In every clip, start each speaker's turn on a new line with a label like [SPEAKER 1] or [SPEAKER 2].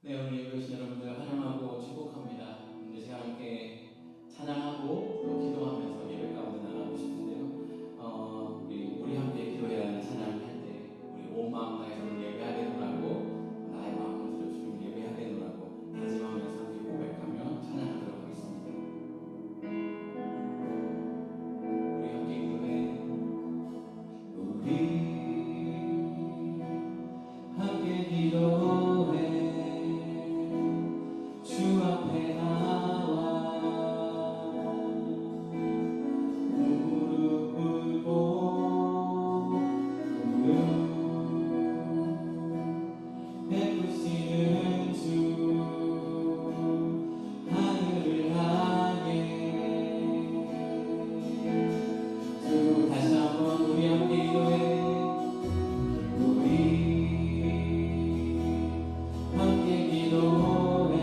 [SPEAKER 1] 네, 오늘 예배 오신 여러분들 환영하고 축복합니다. 이 시간 함께 찬양하고 또 기도하면서 예배 가운데 나가고 싶은데요. 우리 함께 기도해야 하는 찬양을 할 때 우리 온 마음 다해서 예배하겠노라고 나의 마음을 들어 주님 예배하겠노라고 다짐하면서 함께 고백하며 찬양하도록 하겠습니다. 우리 함께 기도해. 우리 함께 기도해. 주 앞에 나와 무릎 꿇고 베푸시는 주 하늘을 향해 주 다시 한번 우리 함께 기도해. 우리 함께 기도해.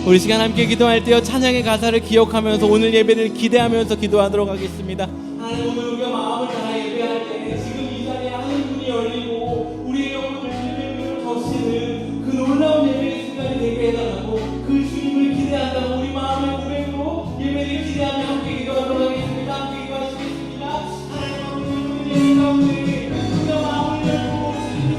[SPEAKER 1] 우리 시간 함께 기도할 때요 찬양의 가사를 기억하면서 오늘 예배를 기대하면서 기도하도록 하겠습니다. 하나님, 오늘 우리가 마음을 다해 예배할 때 지금 이 자리에 하늘 문이 열리고 우리의 영혼을 주님의 적시는 그 놀라운 예배의 순간이 되게 해달라고 그 주님을 기대한다고 우리 마음의 고백으로 예배를 기대하며 함께 기도하도록 하겠습니다. 함께 기도하시겠습니다. 하나님, 오늘 예배 가운데 우리가 마음을 열고 주님을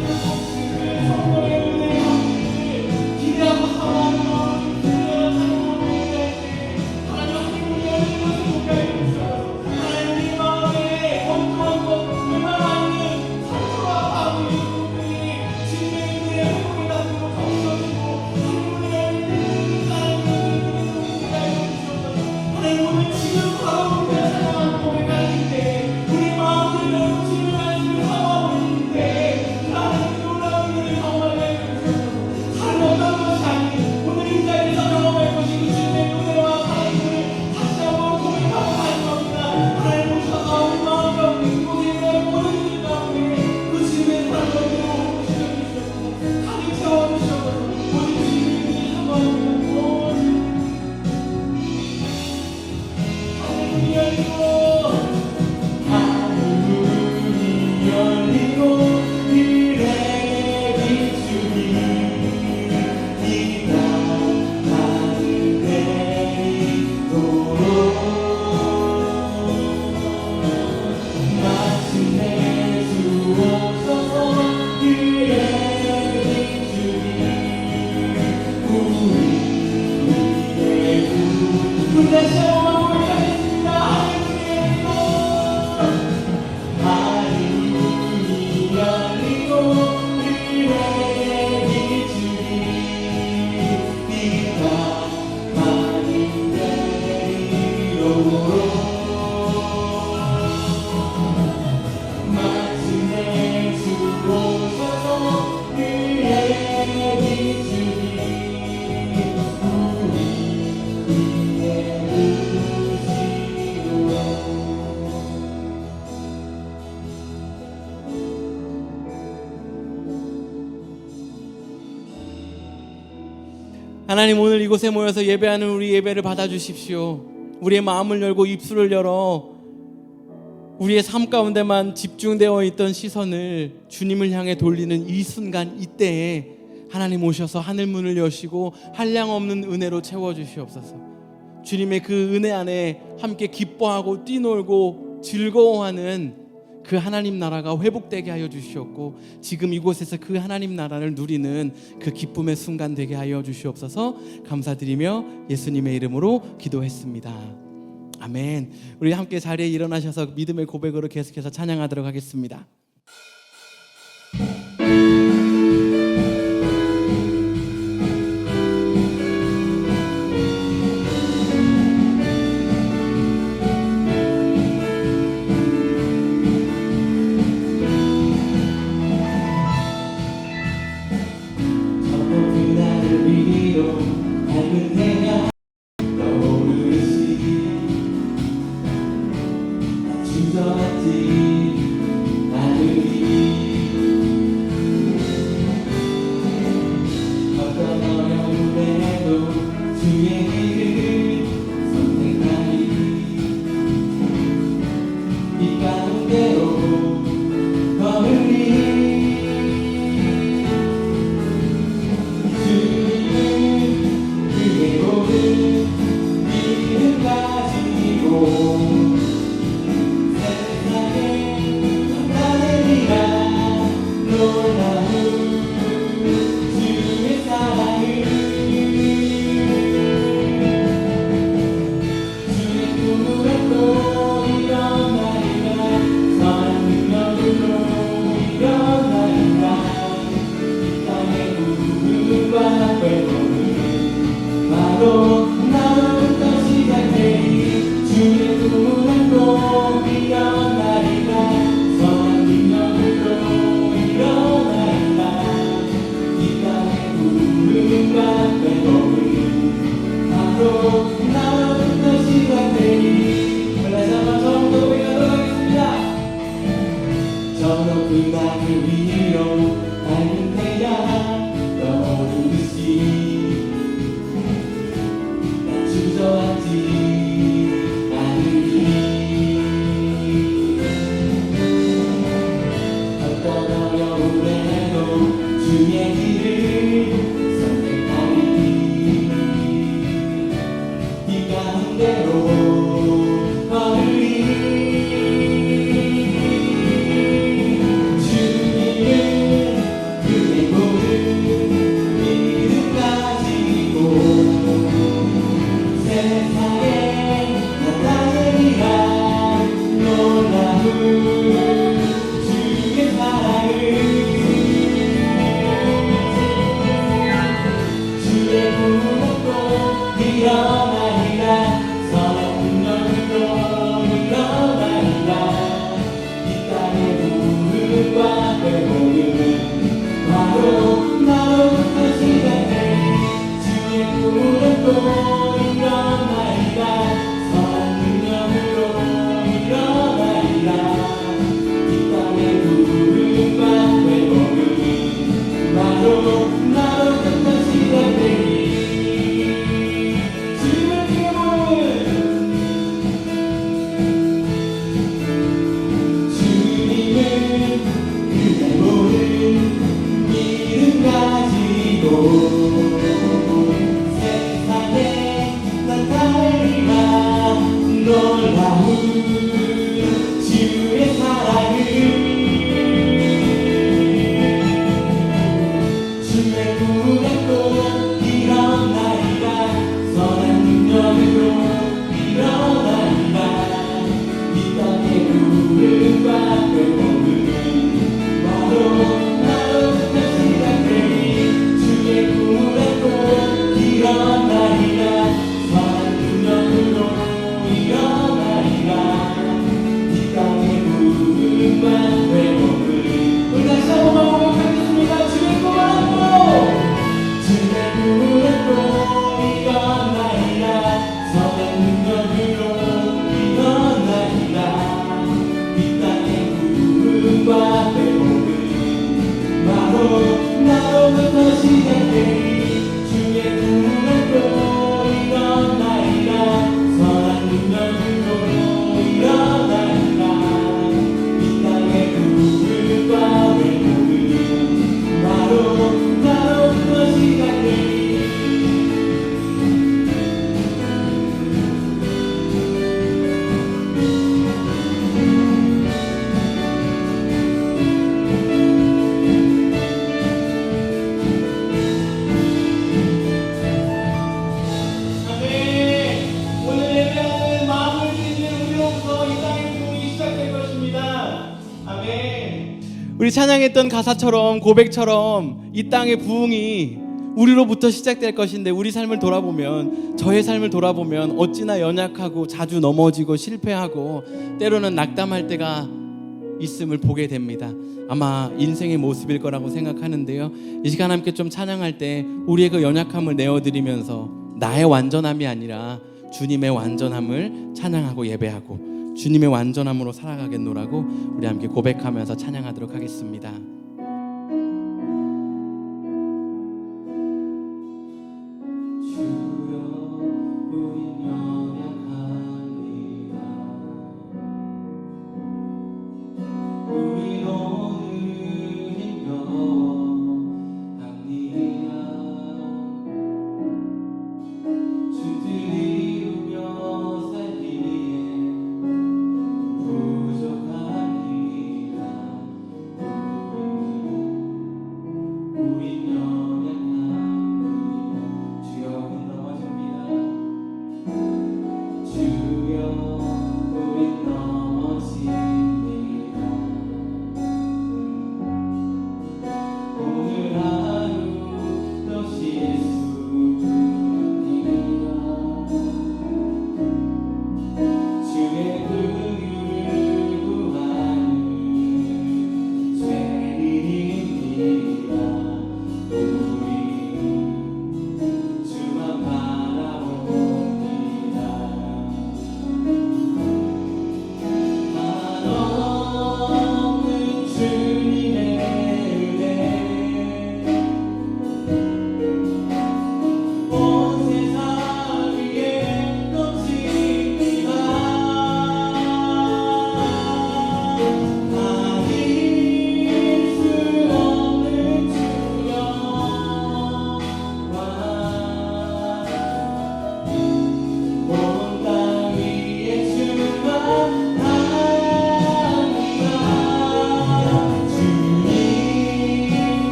[SPEAKER 1] 하나님, 오늘 이곳에 모여서 예배하는 우리 예배를 받아주십시오. 우리의 마음을 열고 입술을 열어 우리의 삶 가운데만 집중되어 있던 시선을 주님을 향해 돌리는 이 순간, 이때에 하나님 오셔서 하늘 문을 여시고 한량없는 은혜로 채워주시옵소서. 주님의 그 은혜 안에 함께 기뻐하고 뛰놀고 즐거워하는 그 하나님 나라가 회복되게 하여 주시옵고, 지금 이곳에서 그 하나님 나라를 누리는 그 기쁨의 순간 되게 하여 주시옵소서. 감사드리며 예수님의 이름으로 기도했습니다. 아멘. 우리 함께 자리에 일어나셔서 믿음의 고백으로 계속해서 찬양하도록 하겠습니다.
[SPEAKER 2] 나로 끝난 시간 내리 주의 꿈을
[SPEAKER 1] 찬양했던 가사처럼 고백처럼 이 땅의 부흥이 우리로부터 시작될 것인데, 우리 삶을 돌아보면, 저의 삶을 돌아보면 어찌나 연약하고 자주 넘어지고 실패하고 때로는 낙담할 때가 있음을 보게 됩니다. 아마 인생의 모습일 거라고 생각하는데요, 이 시간 함께 좀 찬양할 때 우리의 그 연약함을 내어드리면서 나의 완전함이 아니라 주님의 완전함을 찬양하고 예배하고 주님의 완전함으로 살아가겠노라고 우리 함께 고백하면서 찬양하도록 하겠습니다.
[SPEAKER 2] 우리 오늘 합니다.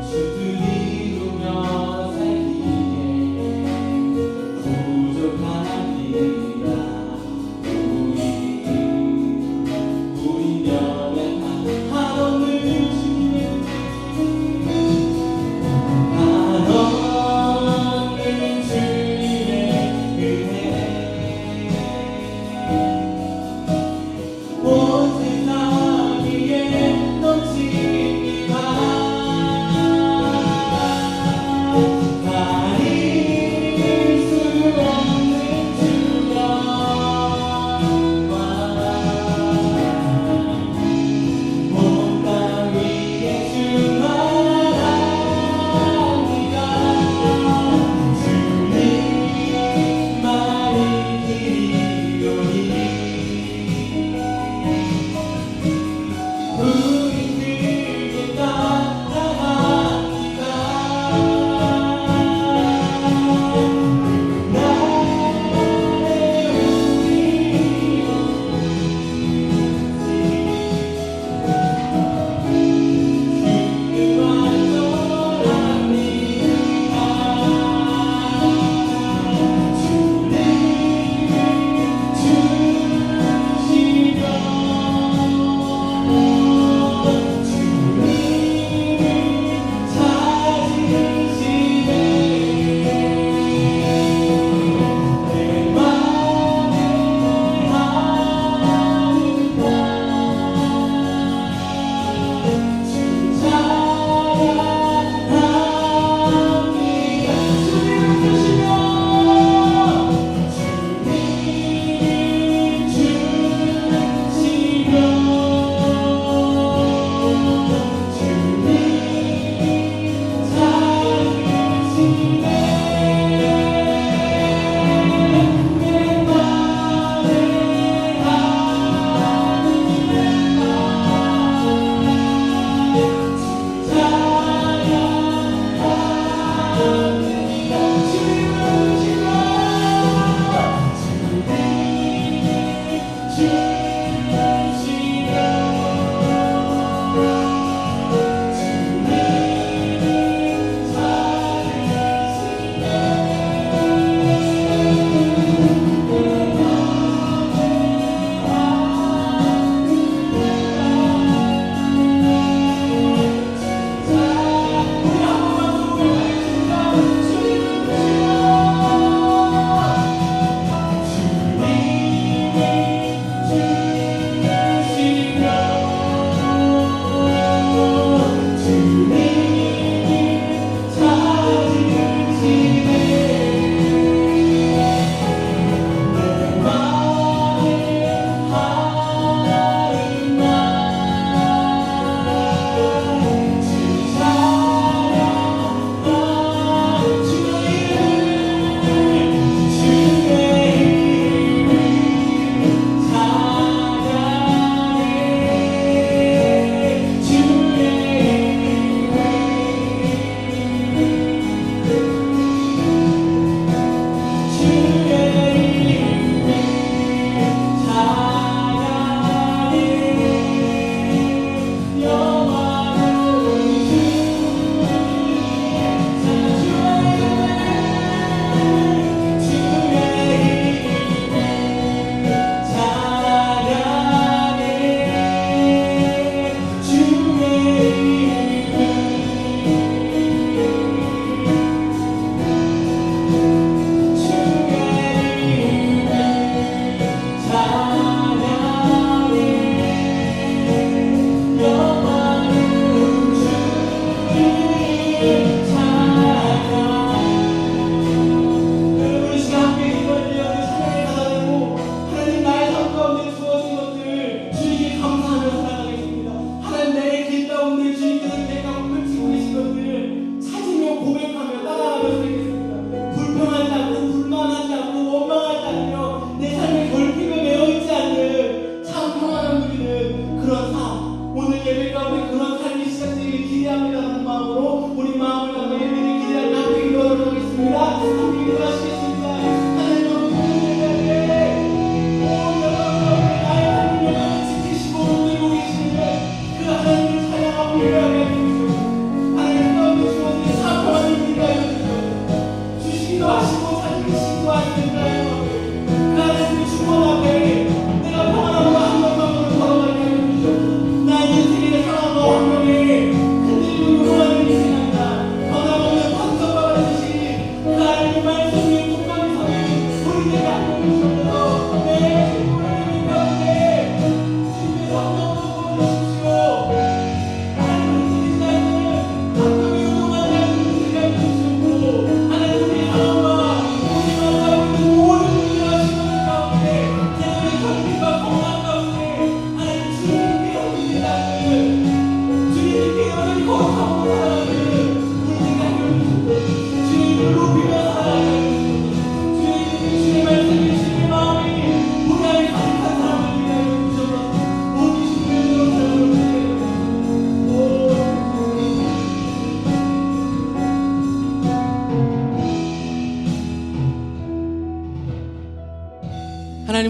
[SPEAKER 2] 주를 이루며 살기에 부족합니다. 우리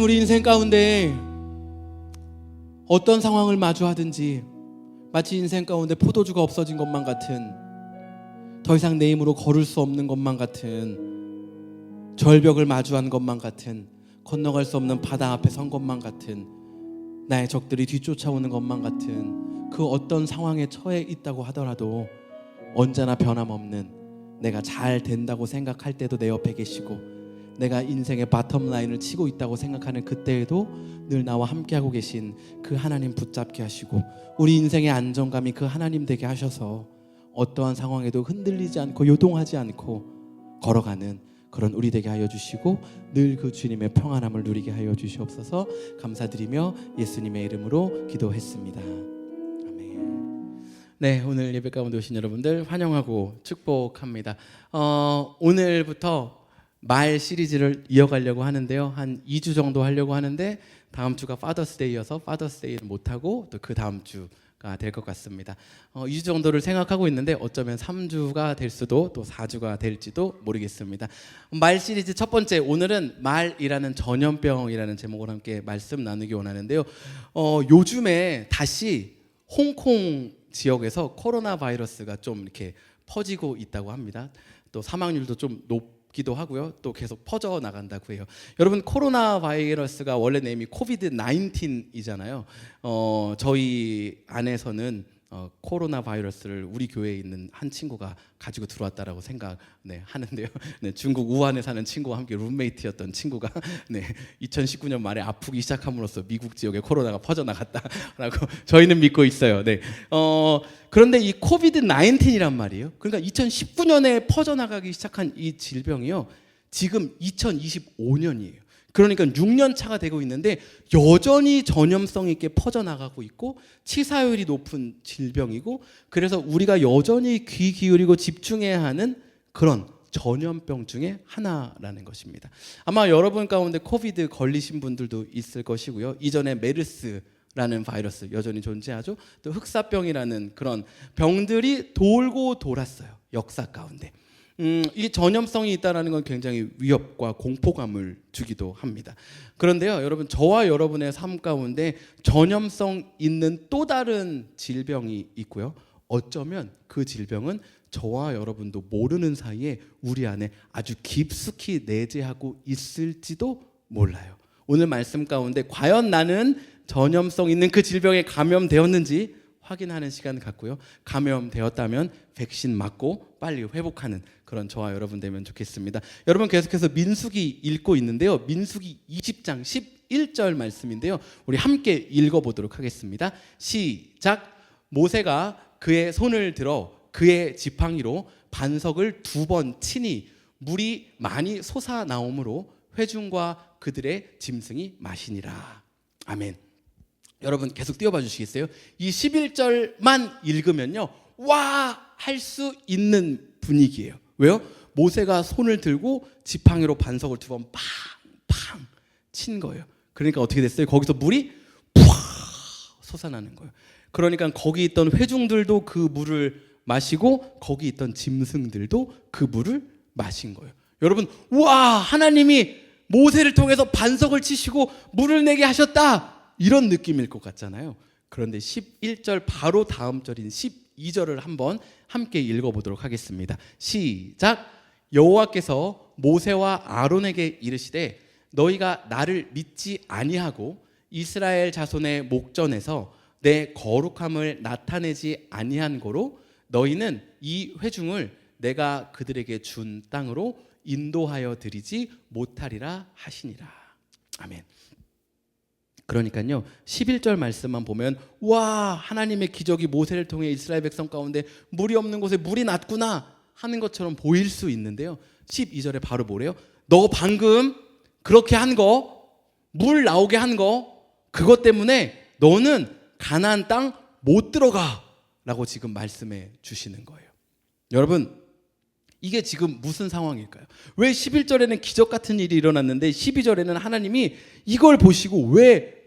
[SPEAKER 1] 하나님, 우리 인생 가운데 어떤 상황을 마주하든지 마치 인생 가운데 포도주가 없어진 것만 같은, 더 이상 내 힘으로 걸을 수 없는 것만 같은, 절벽을 마주한 것만 같은, 건너갈 수 없는 바다 앞에 선 것만 같은, 나의 적들이 뒤쫓아오는 것만 같은 그 어떤 상황에 처해 있다고 하더라도 언제나 변함없는, 내가 잘 된다고 생각할 때도 내 옆에 계시고, 내가 인생의 바텀 라인을 치고 있다고 생각하는 그때에도 늘 나와 함께하고 계신 그 하나님 붙잡게 하시고, 우리 인생의 안정감이 그 하나님 되게 하셔서 어떠한 상황에도 흔들리지 않고 요동하지 않고 걸어가는 그런 우리 되게 하여 주시고, 늘 그 주님의 평안함을 누리게 하여 주시옵소서. 감사드리며 예수님의 이름으로 기도했습니다. 아멘. 네, 오늘 예배 가운데 오신 여러분들 환영하고 축복합니다. 오늘부터 말 시리즈를 이어가려고 하는데요, 한 2주 정도 하려고 하는데 다음 주가 파더스데이여서 파더스데이를 못하고 또 그 다음 주가 될 것 같습니다. 2주 정도를 생각하고 있는데 어쩌면 3주가 될 수도 또 4주가 될지도 모르겠습니다. 말 시리즈 첫 번째, 오늘은 말이라는 전염병이라는 제목으로 함께 말씀 나누기 원하는데요, 요즘에 다시 홍콩 지역에서 코로나 바이러스가 좀 이렇게 퍼지고 있다고 합니다. 또 사망률도 좀 높기도 하고요, 또 계속 퍼져 나간다고 해요. 여러분, 코로나 바이러스가 원래 네임이 코비드 19이잖아요. 저희 안에서는 코로나 바이러스를 우리 교회에 있는 한 친구가 가지고 들어왔다라고 하는데요. 네, 중국 우한에 사는 친구와 함께 룸메이트였던 친구가 2019년 말에 아프기 시작함으로써 미국 지역에 코로나가 퍼져나갔다라고 저희는 믿고 있어요. 네. 그런데 이 코비드 19이란 말이에요. 그러니까 2019년에 퍼져나가기 시작한 이 질병이요, 지금 2025년이에요. 그러니까 6년 차가 되고 있는데 여전히 전염성 있게 퍼져나가고 있고 치사율이 높은 질병이고, 그래서 우리가 여전히 귀 기울이고 집중해야 하는 그런 전염병 중에 하나라는 것입니다. 아마 여러분 가운데 코비드 걸리신 분들도 있을 것이고요, 이전에 메르스라는 바이러스 여전히 존재하죠. 또 흑사병이라는 그런 병들이 돌고 돌았어요, 역사 가운데. 이 전염성이 있다는 건 굉장히 위협과 공포감을 주기도 합니다. 그런데요, 여러분, 저와 여러분의 삶 가운데 전염성 있는 또 다른 질병이 있고요, 어쩌면 그 질병은 저와 여러분도 모르는 사이에 우리 안에 아주 깊숙이 내재하고 있을지도 몰라요. 오늘 말씀 가운데 과연 나는 전염성 있는 그 질병에 감염되었는지 확인하는 시간 갖고요, 감염되었다면 백신 맞고 빨리 회복하는 그런 저와 여러분 되면 좋겠습니다. 여러분, 계속해서 민수기 읽고 있는데요, 민수기 20장 11절 말씀인데요, 우리 함께 읽어보도록 하겠습니다. 시작. 모세가 그의 손을 들어 그의 지팡이로 반석을 2번 치니 물이 많이 솟아나오므로 회중과 그들의 짐승이 마시니라. 아멘. 여러분, 계속 띄워봐 주시겠어요? 이 11절만 읽으면요, 와! 할 수 있는 분위기예요. 왜요? 모세가 손을 들고 지팡이로 반석을 2번 팡팡 친 거예요. 그러니까 어떻게 됐어요? 거기서 물이 푸아 솟아나는 거예요. 그러니까 거기 있던 회중들도 그 물을 마시고 거기 있던 짐승들도 그 물을 마신 거예요. 여러분, 와! 하나님이 모세를 통해서 반석을 치시고 물을 내게 하셨다, 이런 느낌일 것 같잖아요. 그런데 11절 바로 다음 절인 12절을 한번 함께 읽어보도록 하겠습니다. 시작. 여호와께서 모세와 아론에게 이르시되 너희가 나를 믿지 아니하고 이스라엘 자손의 목전에서 내 거룩함을 나타내지 아니한 고로 너희는 이 회중을 내가 그들에게 준 땅으로 인도하여 드리지 못하리라 하시니라. 아멘. 그러니까요, 11절 말씀만 보면 와, 하나님의 기적이 모세를 통해 이스라엘 백성 가운데 물이 없는 곳에 물이 났구나 하는 것처럼 보일 수 있는데요, 12절에 바로 뭐래요? 너 방금 그렇게 한 거, 물 나오게 한 거, 그것 때문에 너는 가나안 땅 못 들어가 라고 지금 말씀해 주시는 거예요. 여러분, 이게 지금 무슨 상황일까요? 왜 11절에는 기적 같은 일이 일어났는데 12절에는 하나님이 이걸 보시고 왜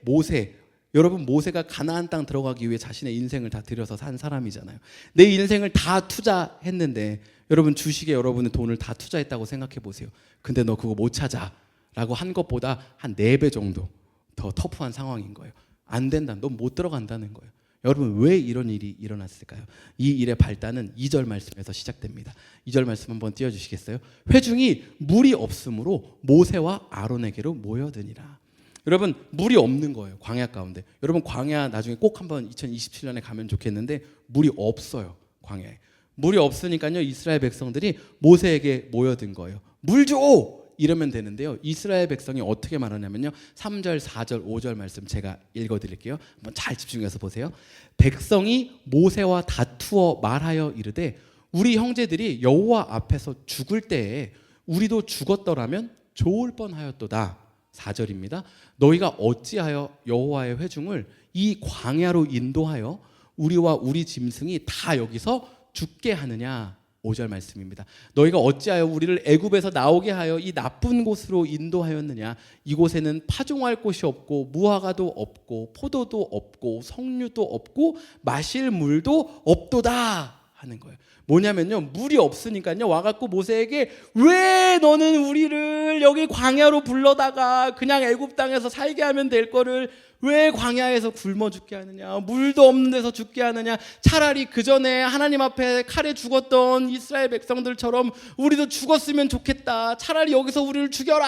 [SPEAKER 1] 여러분, 모세가 가나안 땅 들어가기 위해 자신의 인생을 다 들여서 산 사람이잖아요. 내 인생을 다 투자했는데, 여러분, 주식에 여러분의 돈을 다 투자했다고 생각해 보세요. 근데 너 그거 못 찾아 라고 한 것보다 한 4배 정도 더 터프한 상황인 거예요. 안 된다. 너 못 들어간다는 거예요. 여러분 왜 이런 일이 일어났을까요? 이 일의 발단은 2절 말씀에서 시작됩니다. 2절 말씀 한번 띄워주시겠어요? 회중이 물이 없으므로 모세와 아론에게로 모여드니라. 여러분 물이 없는 거예요. 광야 가운데. 여러분 광야 나중에 꼭 한번 2027년에 가면 좋겠는데 물이 없어요. 광야에. 물이 없으니까요 이스라엘 백성들이 모세에게 모여든 거예요. 물 줘! 이러면 되는데요. 이스라엘 백성이 어떻게 말하냐면요. 3절, 4절, 5절 말씀 제가 읽어드릴게요. 한번 잘 집중해서 보세요. 백성이 모세와 다투어 말하여 이르되 우리 형제들이 여호와 앞에서 죽을 때에 우리도 죽었더라면 좋을 뻔하였도다. 4절입니다. 너희가 어찌하여 여호와의 회중을 이 광야로 인도하여 우리와 우리 짐승이 다 여기서 죽게 하느냐. 5절 말씀입니다. 너희가 어찌하여 우리를 애굽에서 나오게 하여 이 나쁜 곳으로 인도하였느냐. 이곳에는 파종할 곳이 없고 무화과도 없고 포도도 없고 석류도 없고 마실 물도 없도다 하는 거예요. 뭐냐면요 물이 없으니까요 와갖고 모세에게 왜 너는 우리를 여기 광야로 불러다가 그냥 애굽 땅에서 살게 하면 될 거를 왜 광야에서 굶어 죽게 하느냐, 물도 없는 데서 죽게 하느냐, 차라리 그 전에 하나님 앞에 칼에 죽었던 이스라엘 백성들처럼 우리도 죽었으면 좋겠다, 차라리 여기서 우리를 죽여라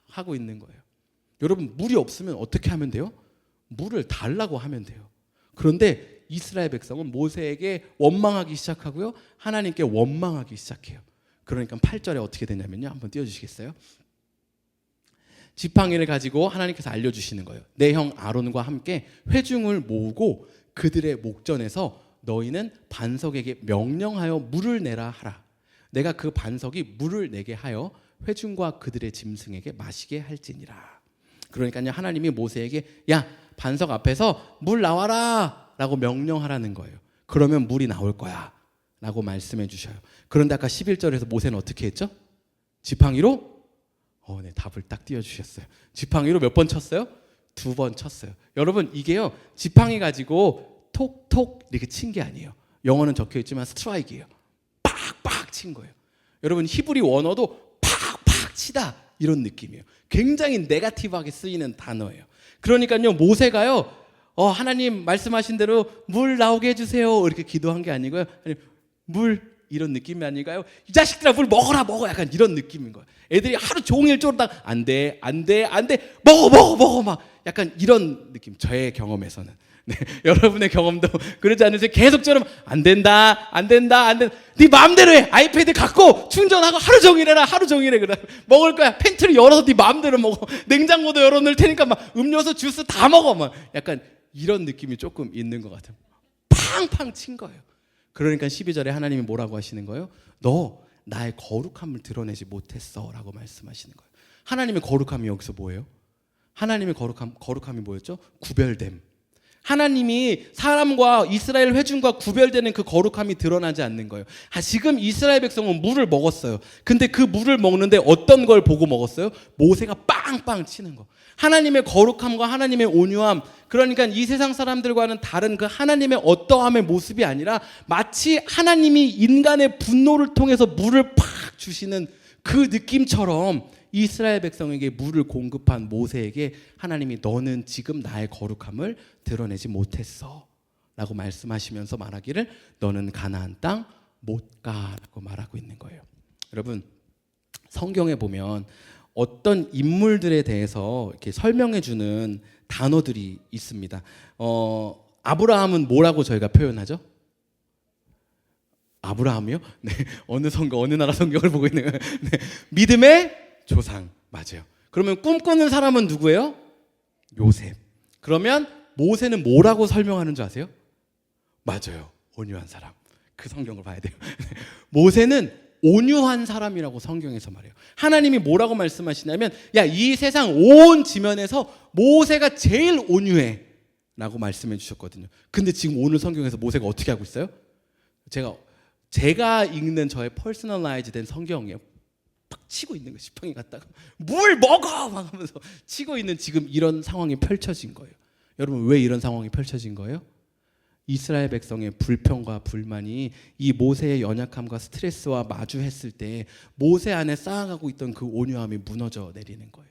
[SPEAKER 1] 하고 있는 거예요. 여러분 물이 없으면 어떻게 하면 돼요? 물을 달라고 하면 돼요. 그런데 이스라엘 백성은 모세에게 원망하기 시작하고요 하나님께 원망하기 시작해요. 그러니까 8절에 어떻게 되냐면요 한번 띄워주시겠어요? 지팡이를 가지고 하나님께서 알려주시는 거예요. 내 형 아론과 함께 회중을 모으고 그들의 목전에서 너희는 반석에게 명령하여 물을 내라 하라. 내가 그 반석이 물을 내게 하여 회중과 그들의 짐승에게 마시게 할지니라. 그러니까요 하나님이 모세에게 야 반석 앞에서 물 나와라 라고 명령하라는 거예요. 그러면 물이 나올 거야 라고 말씀해 주셔요. 그런데 아까 11절에서 모세는 어떻게 했죠? 지팡이로 네, 답을 딱 띄워주셨어요. 지팡이로 몇 번 쳤어요? 2번 쳤어요. 여러분 이게요 지팡이 가지고 톡톡 이렇게 친 게 아니에요. 영어는 적혀있지만 스트라이크예요. 팍팍 친 거예요. 여러분 히브리 원어도 팍팍 치다 이런 느낌이에요. 굉장히 네거티브하게 쓰이는 단어예요. 그러니까요 모세가요 하나님 말씀하신 대로 물 나오게 해주세요 이렇게 기도한 게 아니고요 물 이런 느낌이 아닐까요? 이 자식들아 물 먹어라 먹어 약간 이런 느낌인 거예요. 애들이 하루 종일 쫄다가 안돼 먹어 막 약간 이런 느낌. 저의 경험에서는 네, 여러분의 경험도 그러지 않으세요? 계속처럼 안 된다 네 마음대로 해. 아이패드 갖고 충전하고 하루 종일 해라 하루 종일 해. 그래 먹을 거야 팬트리 열어서 네 마음대로 먹어. 냉장고도 열어놓을 테니까 막 음료수 주스 다 먹어 막 약간 이런 느낌이 조금 있는 것 같아요. 팡팡 친 거예요. 그러니까 12절에 하나님이 뭐라고 하시는 거예요? 너 나의 거룩함을 드러내지 못했어 라고 말씀하시는 거예요. 하나님의 거룩함이 여기서 뭐예요? 하나님의 거룩함이 뭐였죠? 구별됨. 하나님이 사람과 이스라엘 회중과 구별되는 그 거룩함이 드러나지 않는 거예요. 지금 이스라엘 백성은 물을 먹었어요. 근데 그 물을 먹는데 어떤 걸 보고 먹었어요? 모세가 빵빵 치는 거. 하나님의 거룩함과 하나님의 온유함, 그러니까 이 세상 사람들과는 다른 그 하나님의 어떠함의 모습이 아니라 마치 하나님이 인간의 분노를 통해서 물을 팍 주시는 그 느낌처럼 이스라엘 백성에게 물을 공급한 모세에게 하나님이 너는 지금 나의 거룩함을 드러내지 못했어 라고 말씀하시면서 말하기를 너는 가나안 땅 못 가라고 말하고 있는 거예요. 여러분 성경에 보면 어떤 인물들에 대해서 이렇게 설명해 주는 단어들이 있습니다. 아브라함은 뭐라고 저희가 표현하죠? 아브라함이요? 네, 어느 나라 성경을 보고 있는 거예요? 네, 믿음의 조상 맞아요. 그러면 꿈꾸는 사람은 누구예요? 요셉. 그러면 모세는 뭐라고 설명하는 줄 아세요? 맞아요. 온유한 사람. 그 성경을 봐야 돼요. 모세는 온유한 사람이라고 성경에서 말해요. 하나님이 뭐라고 말씀하시냐면 야, 이 세상 온 지면에서 모세가 제일 온유해 라고 말씀해 주셨거든요. 근데 지금 오늘 성경에서 모세가 어떻게 하고 있어요? 제가 읽는 저의 퍼스널라이즈 된 성경이에요. 팍 치고 있는 거예요. 지팡이 갖다가 물 먹어 막 하면서 치고 있는 지금 이런 상황이 펼쳐진 거예요. 여러분 왜 이런 상황이 펼쳐진 거예요? 이스라엘 백성의 불평과 불만이 이 모세의 연약함과 스트레스와 마주했을 때 모세 안에 쌓아가고 있던 그 온유함이 무너져 내리는 거예요.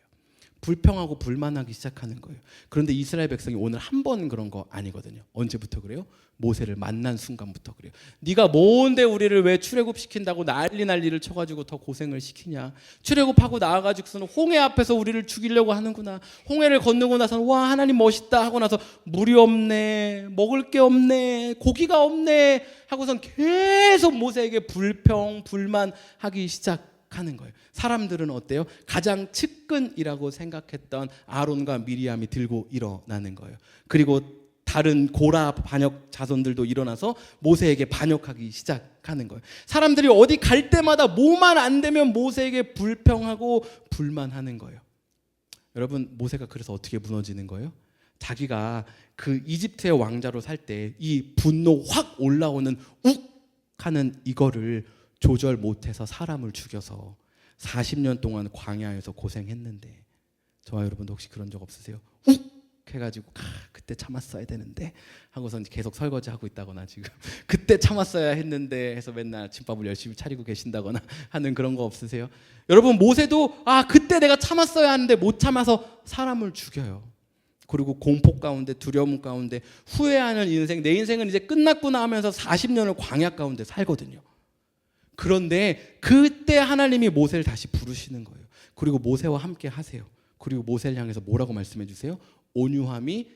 [SPEAKER 1] 불평하고 불만하기 시작하는 거예요. 그런데 이스라엘 백성이 오늘 한 번 그런 거 아니거든요. 언제부터 그래요? 모세를 만난 순간부터 그래요. 네가 뭔데 우리를 왜 출애굽시킨다고 난리를 쳐가지고 더 고생을 시키냐. 출애굽하고 나와가지고서는 홍해 앞에서 우리를 죽이려고 하는구나. 홍해를 건너고 나서는 와 하나님 멋있다 하고 나서 물이 없네, 먹을 게 없네, 고기가 없네 하고선 계속 모세에게 불평 불만하기 시작하는 거예요. 사람들은 어때요? 가장 측근이라고 생각했던 아론과 미리암이 들고 일어나는 거예요. 그리고 다른 고라 반역 자손들도 일어나서 모세에게 반역하기 시작하는 거예요. 사람들이 어디 갈 때마다 뭐만 안 되면 모세에게 불평하고 불만하는 거예요. 여러분, 모세가 그래서 어떻게 무너지는 거예요? 자기가 그 이집트의 왕자로 살 때 이 분노 확 올라오는 욱 하는 이거를 조절 못해서 사람을 죽여서 40년 동안 광야에서 고생했는데, 저와 여러분도 혹시 그런 적 없으세요? 욱 해가지고 그때 참았어야 되는데 하고서 계속 설거지하고 있다거나, 지금 그때 참았어야 했는데 해서 맨날 집밥을 열심히 차리고 계신다거나 하는 그런 거 없으세요? 여러분, 모세도 그때 내가 참았어야 하는데 못 참아서 사람을 죽여요. 그리고 공포 가운데, 두려움 가운데 후회하는 인생, 내 인생은 이제 끝났구나 하면서 40년을 광야 가운데 살거든요. 그런데 그때 하나님이 모세를 다시 부르시는 거예요. 그리고 모세와 함께 하세요. 그리고 모세를 향해서 뭐라고 말씀해 주세요? 온유함이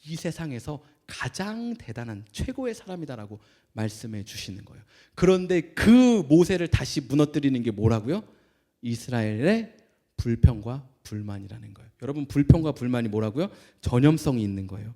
[SPEAKER 1] 이 세상에서 가장 대단한 최고의 사람이다라고 말씀해 주시는 거예요. 그런데 그 모세를 다시 무너뜨리는 게 뭐라고요? 이스라엘의 불평과 불만이라는 거예요. 여러분, 불평과 불만이 뭐라고요? 전염성이 있는 거예요.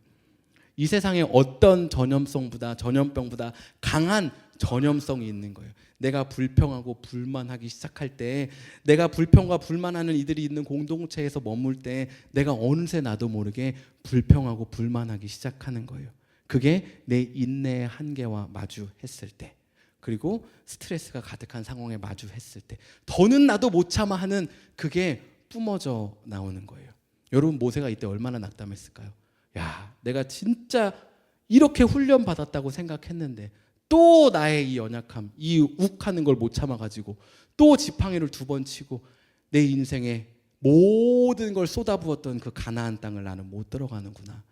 [SPEAKER 1] 이 세상에 어떤 전염병보다 강한 전염성이 있는 거예요. 내가 불평하고 불만하기 시작할 때, 내가 불평과 불만하는 이들이 있는 공동체에서 머물 때 내가 어느새 나도 모르게 불평하고 불만하기 시작하는 거예요. 그게 내 인내의 한계와 마주했을 때, 그리고 스트레스가 가득한 상황에 마주했을 때, 더는 나도 못 참아 하는 그게 뿜어져 나오는 거예요. 여러분, 모세가 이때 얼마나 낙담했을까요? 야, 내가 진짜 이렇게 훈련 받았다고 생각했는데 또 나의 이 연약함, 이 욱하는 걸 못 참아가지고 또 지팡이를 2번 치고 내 인생에 모든 걸 쏟아부었던 그 가나안 땅을 나는 못 들어가는구나.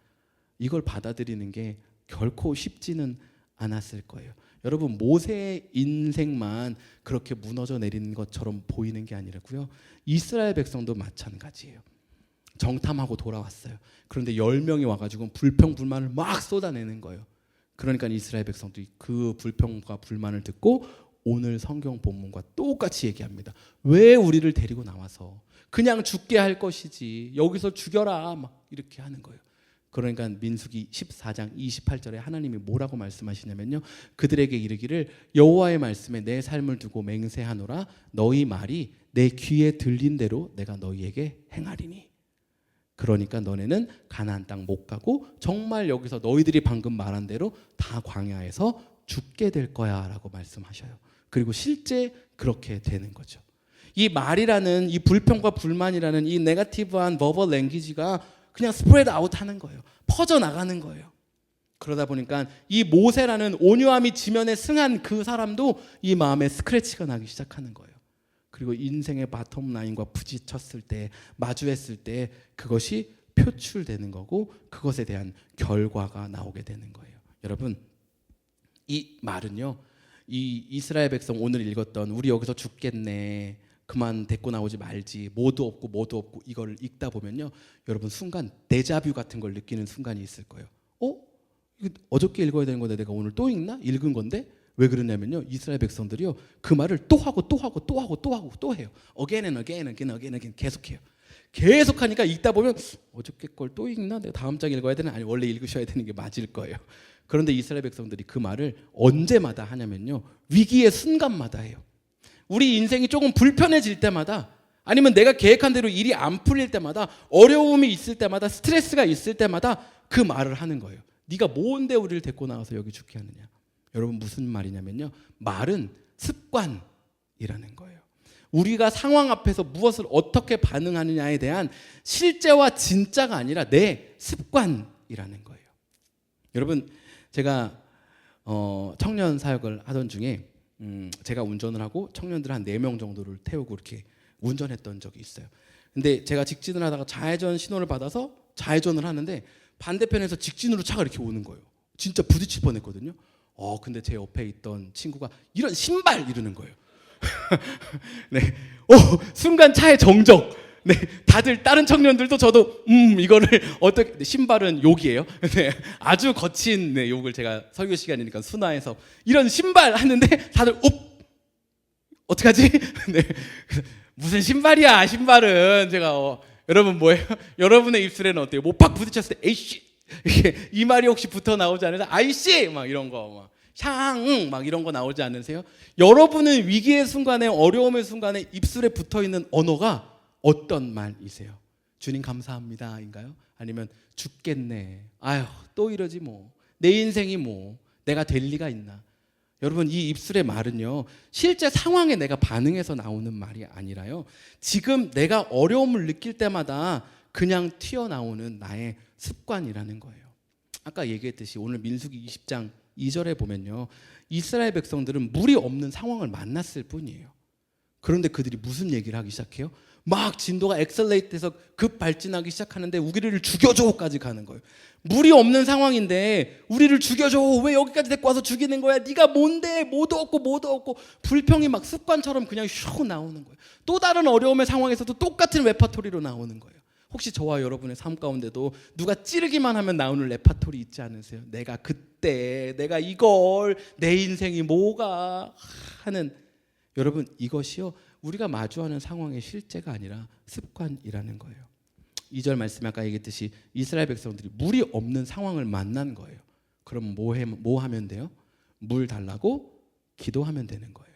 [SPEAKER 1] 이걸 받아들이는 게 결코 쉽지는 않았을 거예요. 여러분, 모세의 인생만 그렇게 무너져 내리는 것처럼 보이는 게 아니라고요. 이스라엘 백성도 마찬가지예요. 정탐하고 돌아왔어요. 그런데 10명이 와가지고 불평 불만을 막 쏟아내는 거예요. 그러니까 이스라엘 백성도 그 불평과 불만을 듣고 오늘 성경 본문과 똑같이 얘기합니다. 왜 우리를 데리고 나와서 그냥 죽게 할 것이지 여기서 죽여라 막 이렇게 하는 거예요. 그러니까 민수기 14장 28절에 하나님이 뭐라고 말씀하시냐면요, 그들에게 이르기를 여호와의 말씀에 내 삶을 두고 맹세하노라. 너희 말이 내 귀에 들린 대로 내가 너희에게 행하리니. 그러니까 너네는 가나안 땅 못 가고 정말 여기서 너희들이 방금 말한 대로 다 광야에서 죽게 될 거야 라고 말씀하셔요. 그리고 실제 그렇게 되는 거죠. 이 말이라는, 이 불평과 불만이라는 이 네거티브한 버벌 랭귀지가 그냥 스프레드 아웃 하는 거예요. 퍼져나가는 거예요. 그러다 보니까 이 모세라는 온유함이 지면에 승한 그 사람도 이 마음에 스크래치가 나기 시작하는 거예요. 그리고 인생의 바텀 라인과 부딪혔을 때, 마주했을 때 그것이 표출되는 거고 그것에 대한 결과가 나오게 되는 거예요. 여러분, 이 말은요, 이 이스라엘 백성 오늘 읽었던 우리 여기서 죽겠네, 그만 데리고 나오지 말지, 뭐도 없고 이걸 읽다 보면요, 여러분 순간 데자뷰 같은 걸 느끼는 순간이 있을 거예요. 이거 어저께 읽어야 되는 건데 내가 오늘 또 읽나? 읽은 건데? 왜 그러냐면요, 이스라엘 백성들이요 그 말을 또 하고 또 해요. again 계속해요. 계속하니까 읽다 보면 어저께 걸 또 읽나? 내가 다음 장 읽어야 되나? 아니, 원래 읽으셔야 되는 게 맞을 거예요. 그런데 이스라엘 백성들이 그 말을 언제마다 하냐면요, 위기의 순간마다 해요. 우리 인생이 조금 불편해질 때마다, 아니면 내가 계획한 대로 일이 안 풀릴 때마다, 어려움이 있을 때마다, 스트레스가 있을 때마다 그 말을 하는 거예요. 네가 뭔데 우리를 데리고 나와서 여기 죽게 하느냐. 여러분, 무슨 말이냐면요, 말은 습관이라는 거예요. 우리가 상황 앞에서 무엇을 어떻게 반응하느냐에 대한 실제와 진짜가 아니라 내 습관이라는 거예요. 여러분, 제가 청년 사역을 하던 중에 제가 운전을 하고 청년들 한 4명 정도를 태우고 이렇게 운전했던 적이 있어요. 근데 제가 직진을 하다가 좌회전 신호를 받아서 좌회전을 하는데 반대편에서 직진으로 차가 이렇게 오는 거예요. 진짜 부딪힐 뻔했거든요. 근데 제 옆에 있던 친구가 이런 신발 이러는 거예요. 네, 순간 차의 정적. 네, 다들 다른 청년들도 저도 이거를 어떻게 신발은 욕이에요. 네, 아주 거친 네, 욕을 제가 설교 시간이니까 순화해서 이런 신발 하는데 다들 어떡하지? 네, 무슨 신발이야? 신발은 제가 여러분 뭐예요? 여러분의 입술에는 어때요? 뭐 팍 부딪혔을 때 에이씨 이 말이 혹시 붙어 나오지 않으세요? 아이씨 막 이런 거 샹 막 이런 거 나오지 않으세요? 여러분은 위기의 순간에 어려움의 순간에 입술에 붙어 있는 언어가 어떤 말이세요? 주님 감사합니다인가요? 아니면 죽겠네. 아휴 또 이러지 뭐. 내 인생이 뭐 내가 될 리가 있나? 여러분 이 입술의 말은요 실제 상황에 내가 반응해서 나오는 말이 아니라요 지금 내가 어려움을 느낄 때마다 그냥 튀어나오는 나의 습관이라는 거예요. 아까 얘기했듯이 오늘 민수기 20장 2절에 보면요 이스라엘 백성들은 물이 없는 상황을 만났을 뿐이에요. 그런데 그들이 무슨 얘기를 하기 시작해요? 막 진도가 엑셀레이트해서 급 발진하기 시작하는데 우리를 죽여줘까지 가는 거예요. 물이 없는 상황인데 우리를 죽여줘. 왜 여기까지 데리고 와서 죽이는 거야? 네가 뭔데? 뭐도 없고 불평이 막 습관처럼 그냥 슉 나오는 거예요. 또 다른 어려움의 상황에서도 똑같은 레파토리로 나오는 거예요. 혹시 저와 여러분의 삶 가운데도 누가 찌르기만 하면 나오는 레파토리 있지 않으세요? 내가 그때 내가 이걸 내 인생이 뭐가 하는 여러분 이것이요 우리가 마주하는 상황의 실제가 아니라 습관이라는 거예요. 2절 말씀에 아까 얘기했듯이 이스라엘 백성들이 물이 없는 상황을 만난 거예요. 그럼 뭐 하면 돼요? 물 달라고 기도하면 되는 거예요.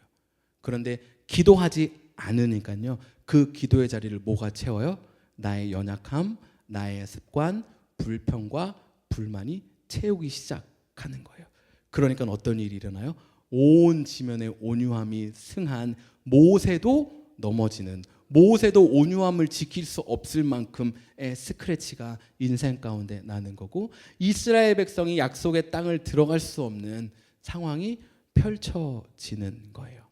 [SPEAKER 1] 그런데 기도하지 않으니까요 그 기도의 자리를 뭐가 채워요? 나의 연약함, 나의 습관, 불평과 불만이 채우기 시작하는 거예요. 그러니까 어떤 일이 일어나요? 온 지면에 온유함이 승한 모세도 넘어지는 모세도 온유함을 지킬 수 없을 만큼의 스크래치가 인생 가운데 나는 거고 이스라엘 백성이 약속의 땅을 들어갈 수 없는 상황이 펼쳐지는 거예요.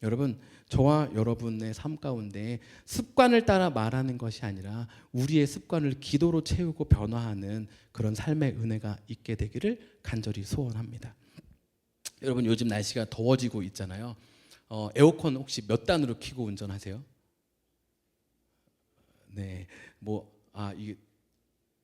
[SPEAKER 1] 여러분 저와 여러분의 삶 가운데 습관을 따라 말하는 것이 아니라 우리의 습관을 기도로 채우고 변화하는 그런 삶의 은혜가 있게 되기를 간절히 소원합니다. 여러분 요즘 날씨가 더워지고 있잖아요. 에어컨 혹시 몇 단으로 켜고 운전하세요? 네, 이게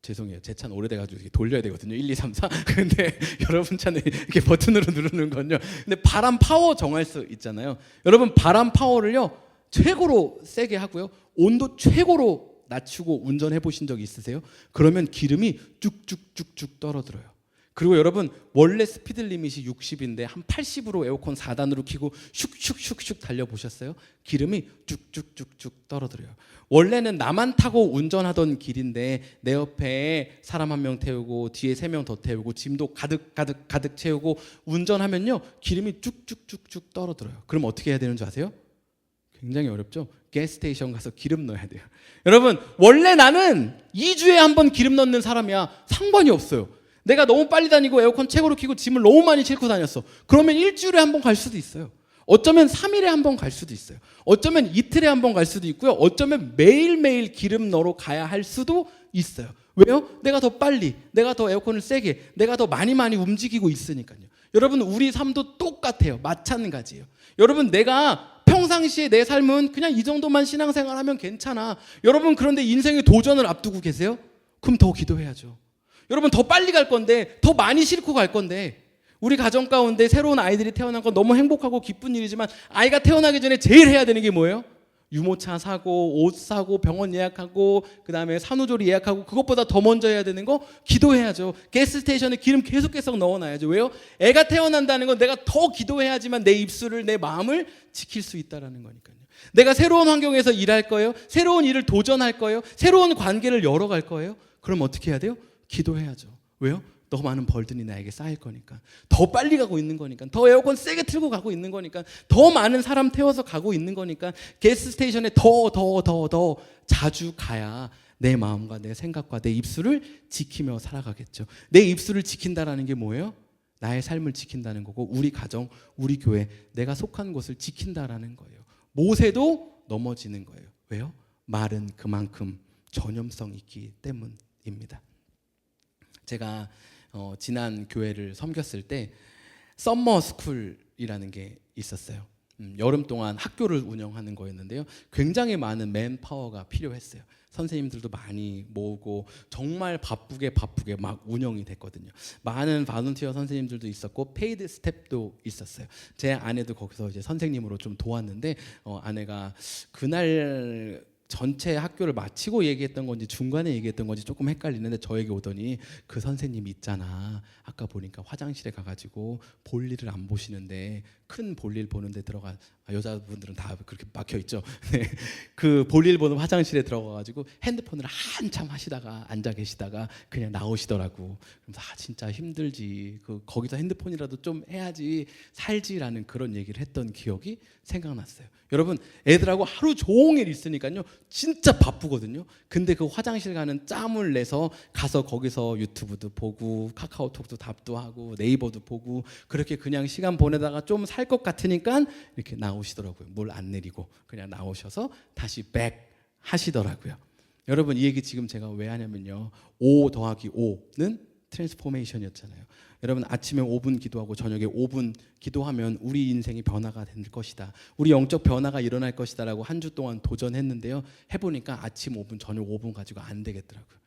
[SPEAKER 1] 죄송해요. 제 차는 오래돼가지고 이렇게 돌려야 되거든요. 1, 2, 3, 4. 근데 여러분 차는 이렇게 버튼으로 누르는 건요. 근데 바람 파워 정할 수 있잖아요. 여러분 바람 파워를요 최고로 세게 하고요. 온도 최고로 낮추고 운전해 보신 적 있으세요? 그러면 기름이 쭉쭉쭉쭉 떨어들어요. 그리고 여러분 원래 스피드 리밋이 60인데 한 80으로 에어컨 4단으로 켜고 슉슉슉슉 달려보셨어요? 기름이 쭉쭉쭉쭉 떨어들어요. 원래는 나만 타고 운전하던 길인데 내 옆에 사람 한 명 태우고 뒤에 3명 더 태우고 짐도 가득 채우고 운전하면요 기름이 쭉쭉쭉쭉 떨어들어요. 그럼 어떻게 해야 되는 줄 아세요? 굉장히 어렵죠? 가스스테이션 가서 기름 넣어야 돼요. 여러분 원래 나는 2주에 한 번 기름 넣는 사람이야. 상관이 없어요. 내가 너무 빨리 다니고 에어컨 최고로 켜고 짐을 너무 많이 싣고 다녔어. 그러면 일주일에 한 번 갈 수도 있어요. 어쩌면 3일에 한 번 갈 수도 있어요. 어쩌면 이틀에 한 번 갈 수도 있고요. 어쩌면 매일매일 기름 넣으러 가야 할 수도 있어요. 왜요? 내가 더 빨리, 내가 더 에어컨을 세게, 내가 더 많이 움직이고 있으니까요. 여러분 우리 삶도 똑같아요. 마찬가지예요. 여러분 내가 평상시에 내 삶은 그냥 이 정도만 신앙생활하면 괜찮아. 여러분 그런데 인생의 도전을 앞두고 계세요? 그럼 더 기도해야죠. 여러분 더 빨리 갈 건데 더 많이 싣고 갈 건데 우리 가정 가운데 새로운 아이들이 태어난 건 너무 행복하고 기쁜 일이지만 아이가 태어나기 전에 제일 해야 되는 게 뭐예요? 유모차 사고 옷 사고 병원 예약하고 그 다음에 산후조리 예약하고 그것보다 더 먼저 해야 되는 거 기도해야죠. 가스스테이션에 기름 계속 넣어놔야죠. 왜요? 애가 태어난다는 건 내가 더 기도해야지만 내 입술을 내 마음을 지킬 수 있다는 거니까요. 내가 새로운 환경에서 일할 거예요. 새로운 일을 도전할 거예요. 새로운 관계를 열어갈 거예요. 그럼 어떻게 해야 돼요? 기도해야죠. 왜요? 더 많은 벌든이 나에게 쌓일 거니까. 더 빨리 가고 있는 거니까. 더 에어컨 세게 틀고 가고 있는 거니까. 더 많은 사람 태워서 가고 있는 거니까. 가스스테이션에 더 자주 가야 내 마음과 내 생각과 내 입술을 지키며 살아가겠죠. 내 입술을 지킨다라는 게 뭐예요? 나의 삶을 지킨다는 거고 우리 가정, 우리 교회, 내가 속한 곳을 지킨다라는 거예요. 모세도 넘어지는 거예요. 왜요? 말은 그만큼 전염성이 있기 때문입니다. 제가 지난 교회를 섬겼을 때 썸머 스쿨이라는 게 있었어요. 여름 동안 학교를 운영하는 거였는데요. 굉장히 많은 맨파워가 필요했어요. 선생님들도 많이 모으고 정말 바쁘게 막 운영이 됐거든요. 많은 발런티어 선생님들도 있었고 페이드 스텝도 있었어요. 제 아내도 거기서 이제 선생님으로 좀 도왔는데 아내가 그날 전체 학교를 마치고 얘기했던 건지 중간에 얘기했던 건지 조금 헷갈리는데 저에게 오더니 그 선생님 있잖아. 아까 보니까 화장실에 가가지고 볼일을 안 보시는데 큰 볼일 보는데 들어가 여자분들은 다 그렇게 막혀 있죠. 네. 그 볼일 보는 화장실에 들어가가지고 핸드폰을 한참 하시다가 앉아 계시다가 그냥 나오시더라고. 그래서 진짜 힘들지. 거기서 핸드폰이라도 좀 해야지 살지라는 그런 얘기를 했던 기억이 생각났어요. 여러분 애들하고 하루 종일 있으니까요 진짜 바쁘거든요. 근데 그 화장실 가는 짬을 내서 가서 거기서 유튜브도 보고 카카오톡도 답도 하고 네이버도 보고 그렇게 그냥 시간 보내다가 좀 살 것 같으니까 이렇게 나오시더라고요. 물 안 내리고 그냥 나오셔서 다시 백 하시더라고요. 여러분 이 얘기 지금 제가 왜 하냐면요 5 더하기 5는 트랜스포메이션이었잖아요. 여러분 아침에 5분 기도하고 저녁에 5분 기도하면 우리 인생이 변화가 될 것이다. 우리 영적 변화가 일어날 것이다 라고 한 주 동안 도전했는데요. 해보니까 아침 5분 저녁 5분 가지고 안 되겠더라고요.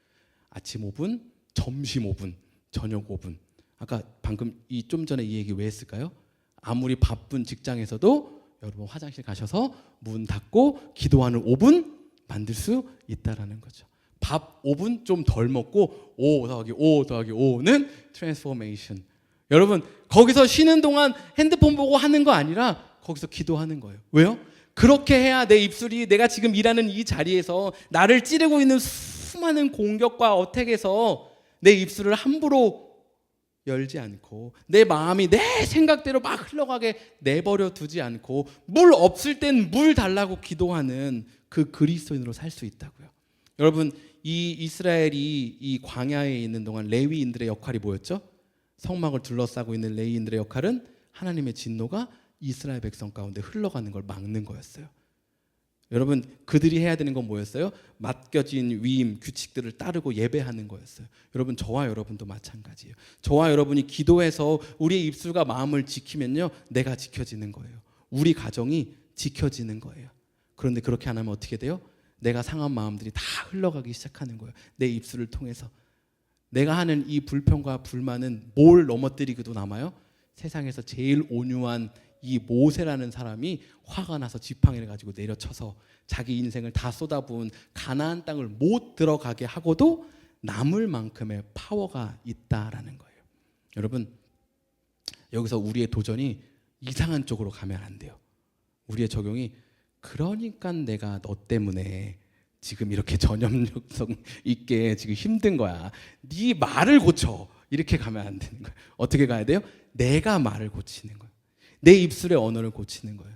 [SPEAKER 1] 아침 5분 점심 5분 저녁 5분 아까 방금 좀 전에 이 얘기 왜 했을까요? 아무리 바쁜 직장에서도 여러분 화장실 가셔서 문 닫고 기도하는 5분 만들 수 있다라는 거죠. 밥 5분 좀 덜 먹고 5 더하기 5는 트랜스포메이션. 여러분 거기서 쉬는 동안 핸드폰 보고 하는 거 아니라 거기서 기도하는 거예요. 왜요? 그렇게 해야 내 입술이 내가 지금 일하는 이 자리에서 나를 찌르고 있는 수많은 공격과 어택에서 내 입술을 함부로 열지 않고 내 마음이 내 생각대로 막 흘러가게 내버려 두지 않고 물 없을 땐 물 달라고 기도하는 그 그리스도인으로 살 수 있다고요. 여러분 이 이스라엘이 이 광야에 있는 동안 레위인들의 역할이 뭐였죠? 성막을 둘러싸고 있는 레위인들의 역할은 하나님의 진노가 이스라엘 백성 가운데 흘러가는 걸 막는 거였어요. 여러분 그들이 해야 되는 건 뭐였어요? 맡겨진 위임 규칙들을 따르고 예배하는 거였어요. 여러분 저와 여러분도 마찬가지예요. 저와 여러분이 기도해서 우리의 입술과 마음을 지키면요 내가 지켜지는 거예요. 우리 가정이 지켜지는 거예요. 그런데 그렇게 안 하면 어떻게 돼요? 내가 상한 마음들이 다 흘러가기 시작하는 거예요. 내 입술을 통해서. 내가 하는 이 불평과 불만은 뭘 넘어뜨리기도 남아요? 세상에서 제일 온유한 이 모세라는 사람이 화가 나서 지팡이를 가지고 내려쳐서 자기 인생을 다 쏟아부은 가나안 땅을 못 들어가게 하고도 남을 만큼의 파워가 있다라는 거예요. 여러분 여기서 우리의 도전이 이상한 쪽으로 가면 안 돼요. 우리의 적용이 그러니까 내가 너 때문에 지금 이렇게 전염력성 있게 지금 힘든 거야. 네 말을 고쳐. 이렇게 가면 안 되는 거예요. 어떻게 가야 돼요? 내가 말을 고치는 거예요. 내 입술의 언어를 고치는 거예요.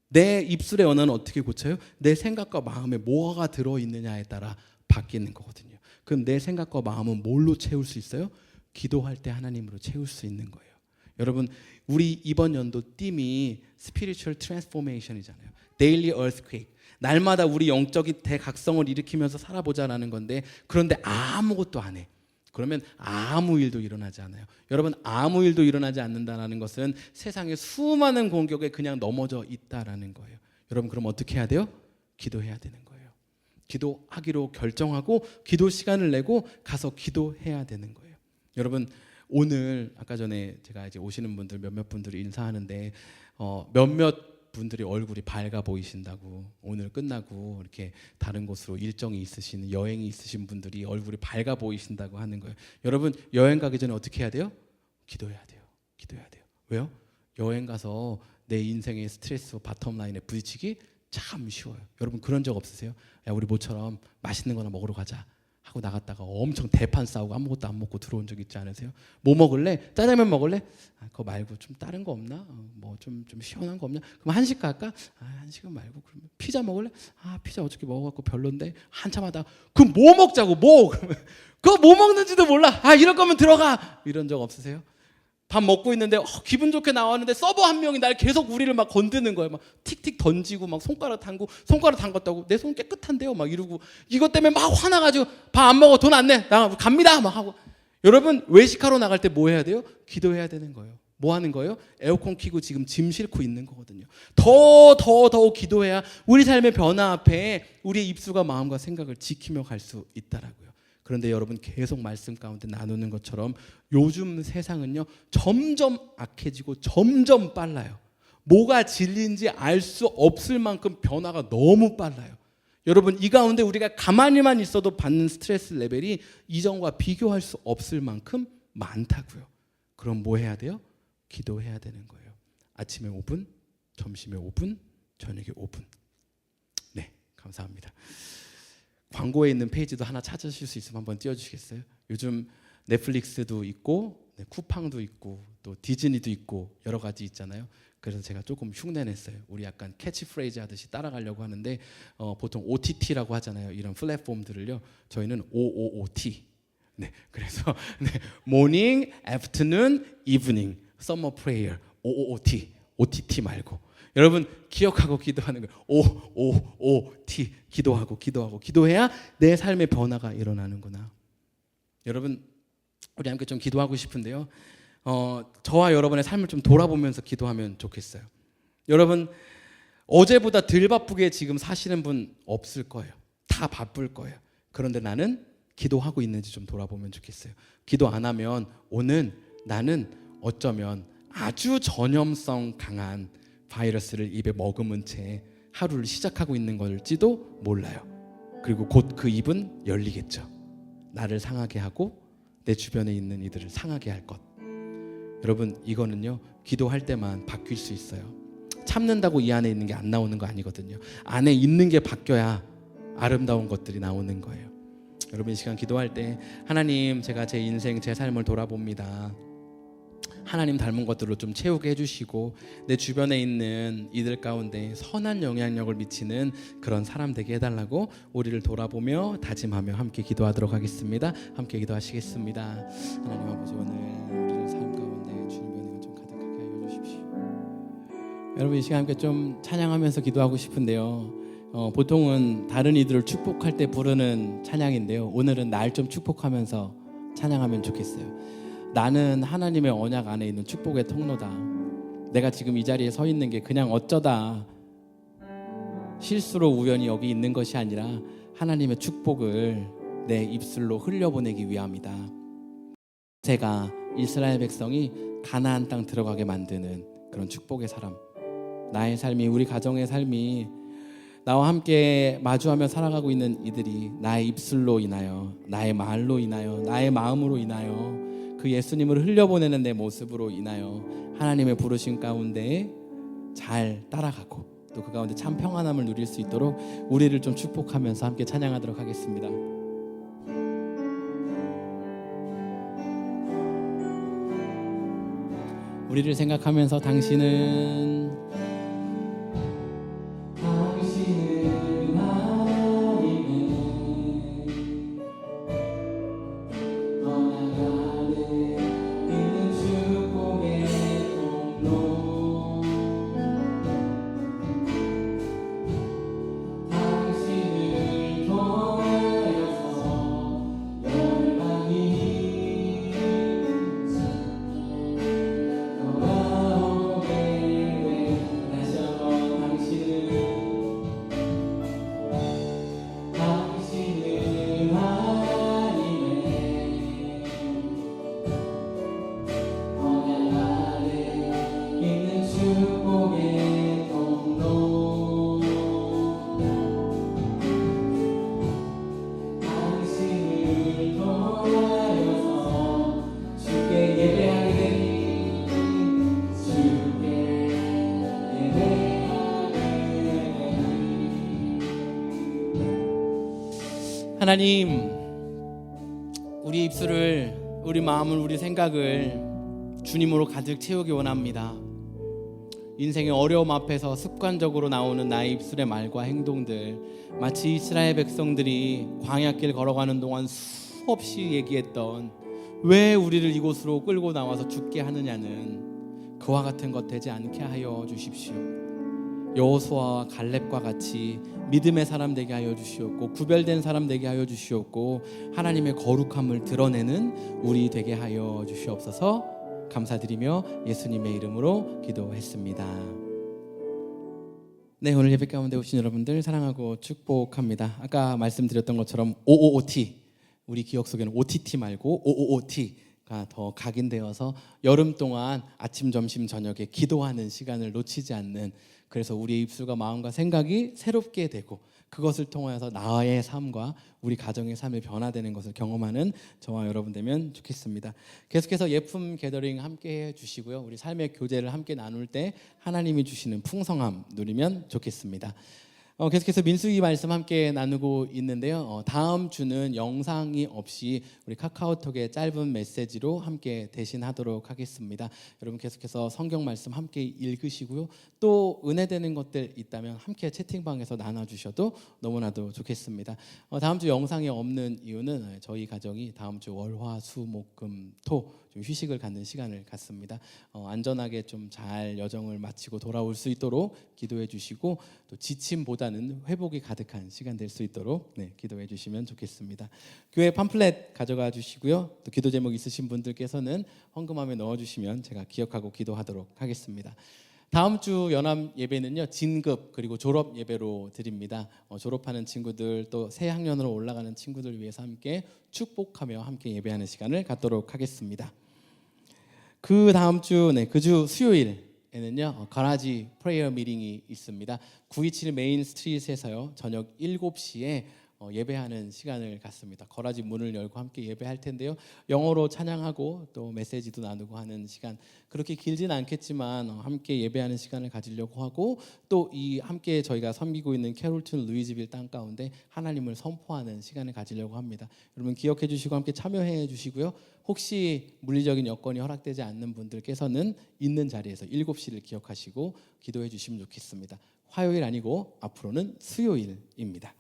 [SPEAKER 1] 내 입술의 언어는 어떻게 고쳐요? 내 생각과 마음에 뭐가 들어있느냐에 따라 바뀌는 거거든요. 그럼 내 생각과 마음은 뭘로 채울 수 있어요? 기도할 때 하나님으로 채울 수 있는 거예요. 여러분 우리 이번 연도 띠이 Spiritual Transformation이잖아요. Daily Earthquake. 날마다 우리 영적인 대각성을 일으키면서 살아보자라는 건데 그런데 아무것도 안 해. 그러면 아무 일도 일어나지 않아요. 여러분 아무 일도 일어나지 않는다는 것은 세상의 수많은 공격에 그냥 넘어져 있다라는 거예요. 여러분 그럼 어떻게 해야 돼요? 기도해야 되는 거예요. 기도하기로 결정하고 기도 시간을 내고 가서 기도해야 되는 거예요. 여러분 오늘 아까 전에 제가 이제 오시는 분들 몇몇 분들이 인사하는데 몇몇 분들이 얼굴이 밝아 보이신다고 오늘 끝나고 이렇게 다른 곳으로 일정이 있으신 여행이 있으신 분들이 얼굴이 밝아 보이신다고 하는 거예요. 여러분 여행 가기 전에 어떻게 해야 돼요? 기도해야 돼요. 기도해야 돼요. 왜요? 여행 가서 내 인생의 스트레스 바텀라인에 부딪히기 참 쉬워요. 여러분 그런 적 없으세요? 야 우리 모처럼 맛있는 거나 먹으러 가자 하고 나갔다가 엄청 대판 싸우고 아무것도 안 먹고 들어온 적 있지 않으세요? 뭐 먹을래? 짜장면 먹을래? 그거 말고 좀 다른 거 없나? 뭐 좀 시원한 거 없냐? 그럼 한식 갈까? 한식은 말고 그러면 피자 먹을래? 피자 어저께 먹어갖고 별론데 한참 하다 그럼 뭐 먹자고 뭐? 그러면 그거 뭐 먹는지도 몰라. 이럴 거면 들어가. 이런 적 없으세요? 밥 먹고 있는데 기분 좋게 나왔는데 서버 한 명이 날 계속 우리를 막 건드는 거예요. 막 틱틱 던지고 막 손가락 담갔다고 내 손 깨끗한데요 막 이러고 이것 때문에 막 화나가지고 밥 안 먹어 돈 안 내 나 갑니다 막 하고. 여러분 외식하러 나갈 때 뭐 해야 돼요? 기도해야 되는 거예요. 뭐 하는 거예요? 에어컨 켜고 지금 짐 싣고 있는 거거든요. 더 기도해야 우리 삶의 변화 앞에 우리의 입술과 마음과 생각을 지키며 갈 수 있다라고요. 그런데 여러분 계속 말씀 가운데 나누는 것처럼 요즘 세상은요 점점 악해지고 점점 빨라요. 뭐가 진리인지 알 수 없을 만큼 변화가 너무 빨라요. 여러분 이 가운데 우리가 가만히만 있어도 받는 스트레스 레벨이 이전과 비교할 수 없을 만큼 많다고요. 그럼 뭐 해야 돼요? 기도해야 되는 거예요. 아침에 5분, 점심에 5분, 저녁에 5분. 네, 감사합니다. 광고에 있는 페이지도 하나 찾으실 수 있으면 한번 띄워주시겠어요? 요즘 넷플릭스도 있고 쿠팡도 있고 또 디즈니도 있고 여러 가지 있잖아요. 그래서 제가 조금 흉내냈어요. 우리 약간 캐치프레이즈 하듯이 따라가려고 하는데 보통 OTT라고 하잖아요. 이런 플랫폼들을요. 저희는 OOOT. 네, 그래서 네, 모닝, 애프터눈, 이브닝, 서머 프레이어, OOOT, OTT 말고. 여러분 기억하고 기도하는 거예요. OOOT 기도하고 기도해야 내 삶의 변화가 일어나는구나. 여러분 우리 함께 좀 기도하고 싶은데요. 저와 여러분의 삶을 좀 돌아보면서 기도하면 좋겠어요. 여러분 어제보다 덜 바쁘게 지금 사시는 분 없을 거예요. 다 바쁠 거예요. 그런데 나는 기도하고 있는지 좀 돌아보면 좋겠어요. 기도 안 하면 오늘 나는 어쩌면 아주 전염성 강한 바이러스를 입에 머금은 채 하루를 시작하고 있는 걸지도 몰라요. 그리고 곧 그 입은 열리겠죠. 나를 상하게 하고 내 주변에 있는 이들을 상하게 할 것. 여러분 이거는요 기도할 때만 바뀔 수 있어요. 참는다고 이 안에 있는 게 안 나오는 거 아니거든요. 안에 있는 게 바뀌어야 아름다운 것들이 나오는 거예요. 여러분 이 시간 기도할 때 하나님 제가 제 인생 제 삶을 돌아봅니다. 하나님 닮은 것들로 좀 채우게 해주시고 내 주변에 있는 이들 가운데 선한 영향력을 미치는 그런 사람 되게 해달라고 우리를 돌아보며 다짐하며 함께 기도하도록 하겠습니다. 함께 기도하시겠습니다. 하나님 아버지 오늘 우리의 삶 가운데 주님의 은혜가 좀 가득하게 하여 주십시오. 여러분 이 시간 함께 좀 찬양하면서 기도하고 싶은데요. 보통은 다른 이들을 축복할 때 부르는 찬양인데요. 오늘은 날 좀 축복하면서 찬양하면 좋겠어요. 나는 하나님의 언약 안에 있는 축복의 통로다. 내가 지금 이 자리에 서 있는 게 그냥 어쩌다 실수로 우연히 여기 있는 것이 아니라 하나님의 축복을 내 입술로 흘려보내기 위함이다. 제가 이스라엘 백성이 가나안 땅 들어가게 만드는 그런 축복의 사람, 나의 삶이 우리 가정의 삶이 나와 함께 마주하며 살아가고 있는 이들이 나의 입술로 인하여 나의 말로 인하여 나의 마음으로 인하여 그 예수님을 흘려보내는 내 모습으로 인하여 하나님의 부르심 가운데 잘 따라가고 또 그 가운데 참 평안함을 누릴 수 있도록 우리를 좀 축복하면서 함께 찬양하도록 하겠습니다. 우리를 생각하면서 당신은 하나님, 우리 입술을, 우리 마음을, 우리 생각을 주님으로 가득 채우기 원합니다. 인생의 어려움 앞에서 습관적으로 나오는 나의 입술의 말과 행동들, 마치 이스라엘 백성들이 광야길 걸어가는 동안 수없이 얘기했던 왜 우리를 이곳으로 끌고 나와서 죽게 하느냐는 그와 같은 것 되지 않게 하여 주십시오. 여호수아와 갈렙과 같이 믿음의 사람 되게 하여 주시옵고 구별된 사람 되게 하여 주시옵고 하나님의 거룩함을 드러내는 우리 되게 하여 주시옵소서. 감사드리며 예수님의 이름으로 기도했습니다. 네, 오늘 예배 가운데 오신 여러분들 사랑하고 축복합니다. 아까 말씀드렸던 것처럼 OOOT, 우리 기억 속에는 OTT 말고 OOOT가 더 각인되어서 여름 동안 아침, 점심, 저녁에 기도하는 시간을 놓치지 않는, 그래서 우리의 입술과 마음과 생각이 새롭게 되고 그것을 통하여서 나의 삶과 우리 가정의 삶이 변화되는 것을 경험하는 저와 여러분 되면 좋겠습니다. 계속해서 예품 게더링 함께 해주시고요. 우리 삶의 교제를 함께 나눌 때 하나님이 주시는 풍성함 누리면 좋겠습니다. 계속해서 민수기 말씀 함께 나누고 있는데요. 다음 주는 영상이 없이 우리 카카오톡의 짧은 메시지로 함께 대신하도록 하겠습니다. 여러분 계속해서 성경 말씀 함께 읽으시고요. 또 은혜되는 것들 있다면 함께 채팅방에서 나눠주셔도 너무나도 좋겠습니다. 다음 주 영상이 없는 이유는 저희 가정이 다음 주 월화 수 목 금 토 좀 휴식을 갖는 시간을 갖습니다. 안전하게 좀 잘 여정을 마치고 돌아올 수 있도록 기도해 주시고 또 지침보다는 회복이 가득한 시간 될 수 있도록 기도해 주시면 좋겠습니다. 교회 팜플렛 가져가 주시고요. 또 기도 제목 있으신 분들께서는 헌금함에 넣어 주시면 제가 기억하고 기도하도록 하겠습니다. 다음 주 연합 예배는요, 진급 그리고 졸업 예배로 드립니다. 졸업하는 친구들 또 새 학년으로 올라가는 친구들 위해서 함께 축복하며 함께 예배하는 시간을 갖도록 하겠습니다. 그 다음 주, 그 주 수요일에는요, 가라지 프레이어 미팅이 있습니다. 927 메인 스트리트에서요, 저녁 7시에 예배하는 시간을 갖습니다. 거라지 문을 열고 함께 예배할 텐데요. 영어로 찬양하고 또 메시지도 나누고 하는 시간, 그렇게 길지는 않겠지만 함께 예배하는 시간을 가지려고 하고 또 이 함께 저희가 섬기고 있는 캐롤튼 루이즈빌 땅 가운데 하나님을 선포하는 시간을 가지려고 합니다. 여러분 기억해 주시고 함께 참여해 주시고요. 혹시 물리적인 여건이 허락되지 않는 분들께서는 있는 자리에서 7시를 기억하시고 기도해 주시면 좋겠습니다. 화요일 아니고 앞으로는 수요일입니다.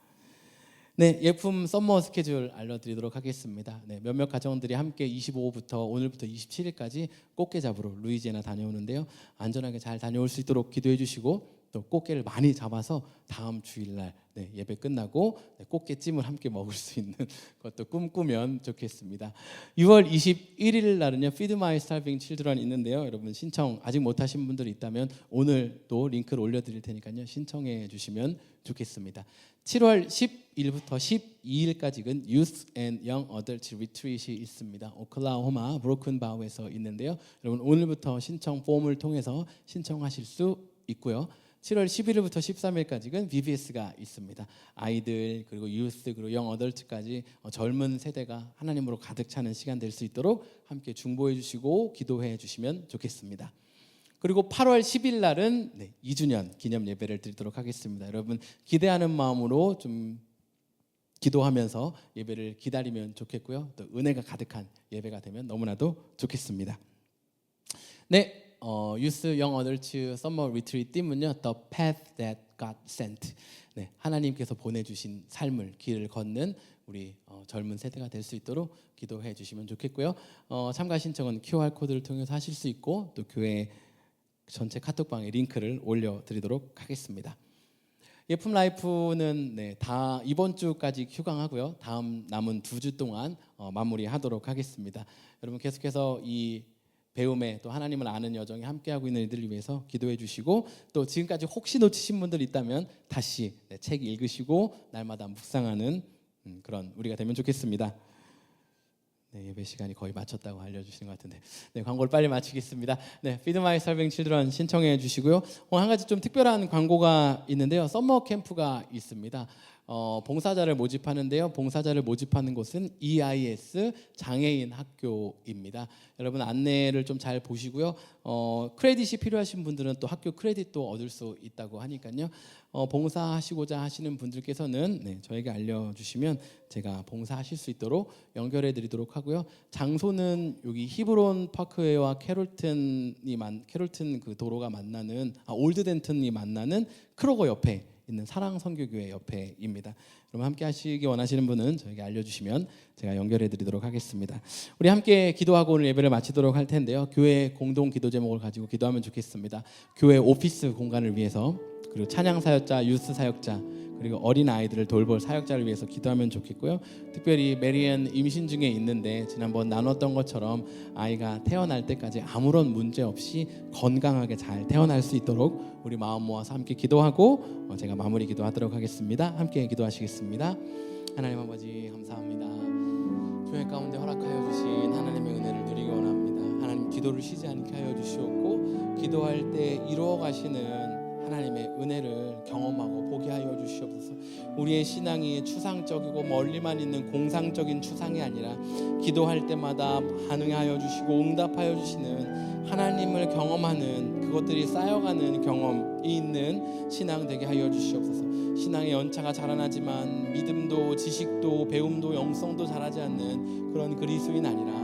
[SPEAKER 1] 네, 예품 썸머 스케줄 알려드리도록 하겠습니다. 몇몇 가정들이 함께 25부터 오늘부터 27일까지 꽃게 잡으러 루이지애나 다녀오는데요. 안전하게 잘 다녀올 수 있도록 기도해 주시고 또 꽃게를 많이 잡아서 다음 주일날 예배 끝나고 꽃게찜을 함께 먹을 수 있는 것도 꿈꾸면 좋겠습니다. 6월 21일 날은요, Feed My Starving Children 있는데요. 여러분 신청 아직 못하신 분들이 있다면 오늘 또 링크를 올려드릴 테니까요. 신청해 주시면 좋겠습니다. 7월 10일부터 12일까지는 Youth and Young Adult Retreat이 있습니다. 오클라호마 브로큰 바우에서 있는데요. 여러분 오늘부터 신청 폼을 통해서 신청하실 수 있고요. 7월 11일부터 13일까지는 VBS가 있습니다. 아이들 그리고 유스 그리고 영 어덜트까지 젊은 세대가 하나님으로 가득 차는 시간 될 수 있도록 함께 중보해 주시고 기도해 주시면 좋겠습니다. 그리고 8월 10일 날은 2주년 기념 예배를 드리도록 하겠습니다. 여러분 기대하는 마음으로 좀 기도하면서 예배를 기다리면 좋겠고요. 또 은혜가 가득한 예배가 되면 너무나도 좋겠습니다. 유스 영 어덜츠 썸머 리트리트 팀은요, The Path That God Sent. 하나님께서 보내주신 삶을 길을 걷는 우리 젊은 세대가 될 수 있도록 기도해 주시면 좋겠고요. 참가 신청은 QR 코드를 통해서 하실 수 있고 또 교회 전체 카톡방에 링크를 올려드리도록 하겠습니다. 예품 라이프는 다 이번 주까지 휴강하고요. 다음 남은 2주 동안 마무리하도록 하겠습니다. 여러분 계속해서 이 배움에 또 하나님을 아는 여정에 함께하고 있는 이들을 위해서 기도해 주시고 또 지금까지 혹시 놓치신 분들 있다면 다시 책 읽으시고 날마다 묵상하는 그런 우리가 되면 좋겠습니다. 예배 시간이 거의 마쳤다고 알려주시는 것 같은데 광고를 빨리 마치겠습니다. Feed My Starving Children 신청해 주시고요. 한 가지 좀 특별한 광고가 있는데요. 썸머 캠프가 있습니다. 봉사자를 모집하는데요. 봉사자를 모집하는 곳은 EIS 장애인 학교입니다. 여러분 안내를 좀 잘 보시고요. 크레딧이 필요하신 분들은 또 학교 크레딧도 얻을 수 있다고 하니까요. 봉사하시고자 하시는 분들께서는 저에게 알려주시면 제가 봉사하실 수 있도록 연결해 드리도록 하고요. 장소는 여기 히브론 파크웨이와 캐롤튼 그 도로가 만나는 올드 덴튼이 만나는 크로거 옆에 있는 사랑선교교회 옆에입니다. 여러분 함께 하시기 원하시는 분은 저에게 알려주시면 제가 연결해 드리도록 하겠습니다. 우리 함께 기도하고 오늘 예배를 마치도록 할 텐데요. 교회 공동 기도 제목을 가지고 기도하면 좋겠습니다. 교회 오피스 공간을 위해서, 그리고 찬양 사역자, 유스 사역자, 그리고 어린 아이들을 돌볼 사역자를 위해서 기도하면 좋겠고요. 특별히 메리앤 임신 중에 있는데 지난번 나눴던 것처럼 아이가 태어날 때까지 아무런 문제 없이 건강하게 잘 태어날 수 있도록 우리 마음 모아서 함께 기도하고 제가 마무리 기도하도록 하겠습니다. 함께 기도하시겠습니다. 하나님 아버지 감사합니다. 교회 가운데 허락하여 주신 하나님의 은혜를 누리기 원합니다. 하나님 기도를 쉬지 않게 하여 주시옵고 기도할 때 이루어 가시는 하나님의 은혜를 경험하고 보게 하여 주시옵소서. 우리의 신앙이 추상적이고 멀리만 있는 공상적인 추상이 아니라 기도할 때마다 반응하여 주시고 응답하여 주시는 하나님을 경험하는, 그것들이 쌓여가는 경험이 있는 신앙 되게 하여 주시옵소서. 신앙의 연차가 자라나지만 믿음도 지식도 배움도 영성도 자라지 않는 그런 그리스도인 아니라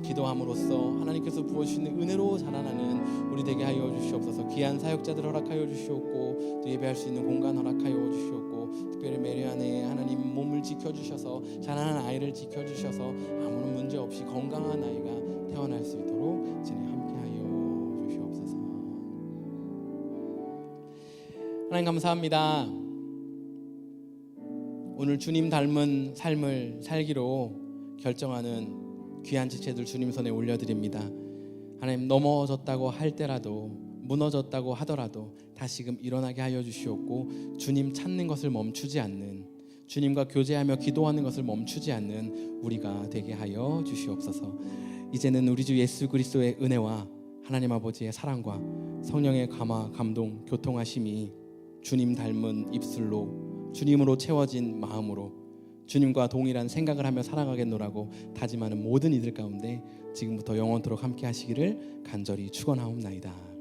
[SPEAKER 1] 기도함으로써 하나님께서 부어주시는 은혜로 자라나는 우리 되게 하여 주시옵소서. 귀한 사역자들 허락하여 주시옵고 또 예배할 수 있는 공간 허락하여 주시옵고 특별히 메리 안에 하나님 몸을 지켜주셔서 자라난 아이를 지켜주셔서 아무런 문제 없이 건강한 아이가 태어날 수 있도록 주님 함께하여 주시옵소서. 하나님 감사합니다. 오늘 주님 닮은 삶을 살기로 결정하는 귀한 지체들 주님 손에 올려드립니다. 하나님 넘어졌다고 할 때라도 무너졌다고 하더라도 다시금 일어나게 하여 주시옵고 주님 찾는 것을 멈추지 않는, 주님과 교제하며 기도하는 것을 멈추지 않는 우리가 되게 하여 주시옵소서. 이제는 우리 주 예수 그리스도의 은혜와 하나님 아버지의 사랑과 성령의 감화, 감동, 교통하심이 주님 닮은 입술로 주님으로 채워진 마음으로 주님과 동일한 생각을 하며 살아가겠노라고 다짐하는 모든 이들 가운데 지금부터 영원토록 함께 하시기를 간절히 축원하옵나이다.